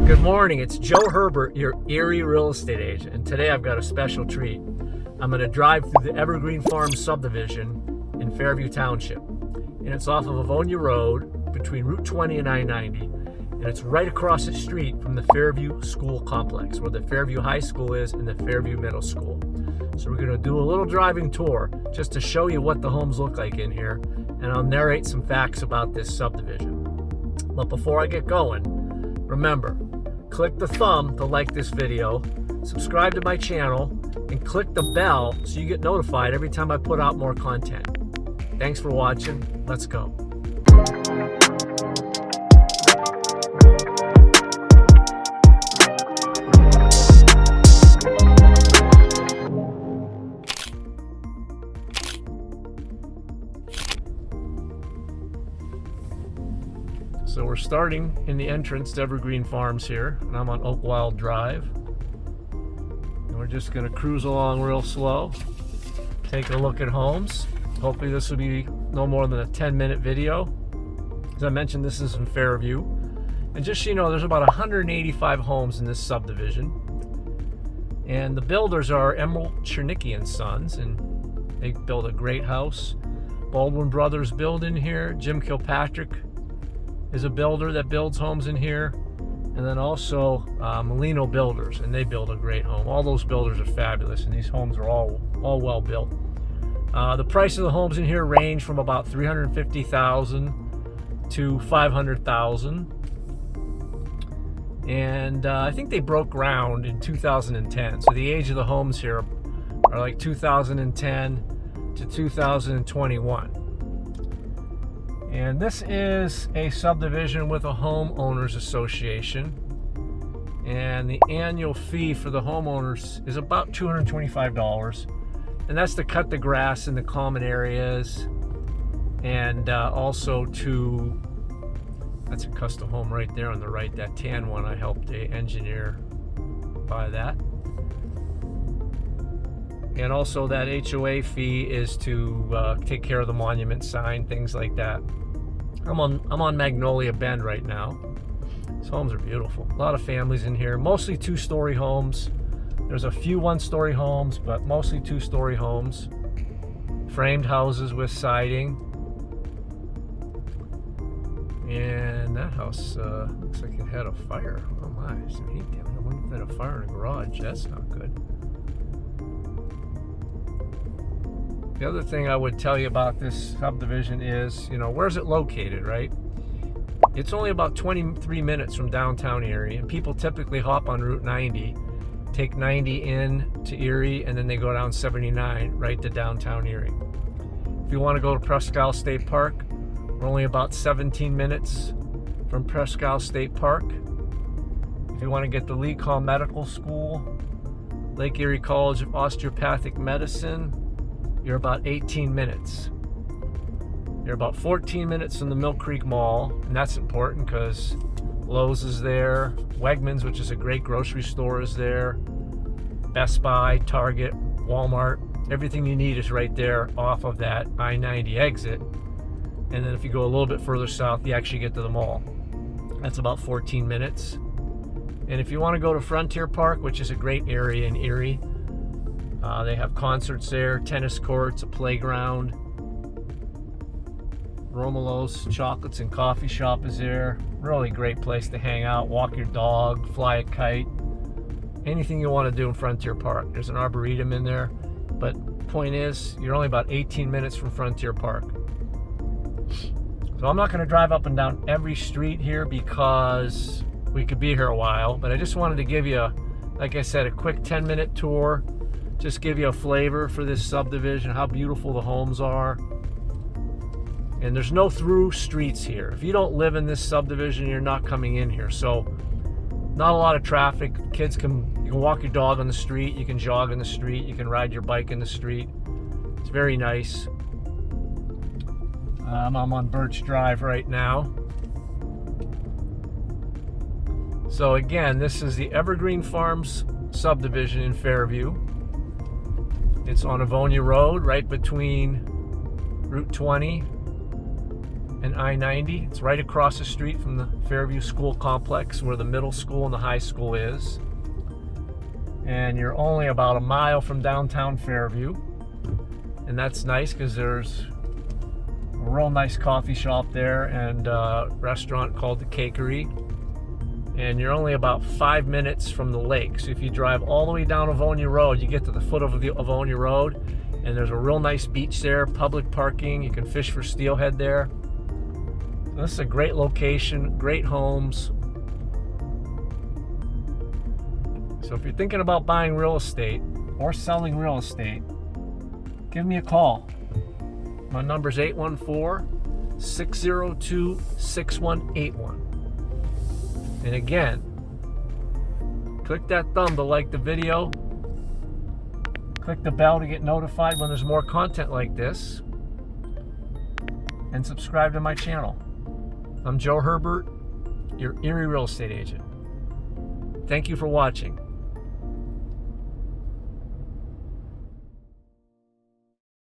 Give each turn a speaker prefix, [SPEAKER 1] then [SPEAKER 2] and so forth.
[SPEAKER 1] Good morning, it's Joe Herbert, your Erie real estate agent, and today I've got a special treat. I'm going to drive through the Evergreen Farms subdivision in Fairview Township, and it's off of Avonia Road between Route 20 and I-90, and it's right across the street from the Fairview School Complex, where the Fairview High School is and the Fairview Middle School. So we're going to do a little driving tour just to show you what the homes look like in here, and I'll narrate some facts about this subdivision. But before I get going, remember, click the thumb to like this video, subscribe to my channel, and click the bell so you get notified every time I put out more content. Thanks for watching. Let's go. So we're starting in the entrance to Evergreen Farms here, and I'm on Oakwild Drive. And we're just gonna cruise along real slow, take a look at homes. Hopefully this will be no more than a 10-minute video. As I mentioned, this is in Fairview. And just so you know, there's about 185 homes in this subdivision. And the builders are Emerald Chernicki and Sons, and they build a great house. Baldwin Brothers build in here. Jim Kilpatrick is a builder that builds homes in here, and then also Molino Builders, and they build a great home. All those builders are fabulous, and these homes are all well built. The price of the homes in here range from about $350,000 to $500,000, and I think they broke ground in 2010. So the age of the homes here are like 2010 to 2021. And this is a subdivision with a homeowners association, and the annual fee for the homeowners is about $225, and that's to cut the grass in the common areas, and also that's a custom home right there on the right, that tan one. I helped the engineer buy that. And also that HOA fee is to take care of the monument sign, things like that. I'm on Magnolia Bend right now. These homes are beautiful. A lot of families in here, mostly two-story homes. There's a few one-story homes, but mostly two-story homes. Framed houses with siding. And that house looks like it had a fire. Oh my, some heat damage. I wonder if it had a fire in the garage. That's not good. The other thing I would tell you about this subdivision is, where's it located, right? It's only about 23 minutes from downtown Erie, and people typically hop on Route 90, take 90 in to Erie, and then they go down 79 right to downtown Erie. If you want to go to Presque Isle State Park, we're only about 17 minutes from Presque Isle State Park. If you want to get to Lee Call Medical School, Lake Erie College of Osteopathic Medicine, you're about 18 minutes. You're about 14 minutes from the Mill Creek Mall, and that's important because Lowe's is there, Wegmans, which is a great grocery store, is there, Best Buy, Target, Walmart. Everything you need is right there off of that I-90 exit. And then if you go a little bit further south, you actually get to the mall. That's about 14 minutes. And if you want to go to Frontier Park, which is a great area in Erie, they have concerts there, tennis courts, a playground. Romulo's Chocolates and Coffee Shop is there. Really great place to hang out, walk your dog, fly a kite. Anything you want to do in Frontier Park. There's an arboretum in there. But point is, you're only about 18 minutes from Frontier Park. So I'm not going to drive up and down every street here because we could be here a while. But I just wanted to give you, like I said, a quick 10-minute tour. Just give you a flavor for this subdivision, how beautiful the homes are. And there's no through streets here. If you don't live in this subdivision, you're not coming in here. So not a lot of traffic. You can walk your dog on the street, you can jog in the street, you can ride your bike in the street. It's very nice. I'm on Birch Drive right now. So again, this is the Evergreen Farms subdivision in Fairview. It's on Avonia Road, right between Route 20 and I-90. It's right across the street from the Fairview School Complex, where the middle school and the high school is. And you're only about a mile from downtown Fairview. And that's nice because there's a real nice coffee shop there and a restaurant called the Cakery. And you're only about 5 minutes from the lake. So if you drive all the way down Avonia Road, you get to the foot of the Avonia Road, and there's a real nice beach there, public parking. You can fish for steelhead there. So this is a great location, great homes. So if you're thinking about buying real estate or selling real estate, give me a call. My number is 814-602-6181. And again, click that thumb to like the video. Click the bell to get notified when there's more content like this. And subscribe to my channel. I'm Joe Herbert, your Erie real estate agent. Thank you for watching.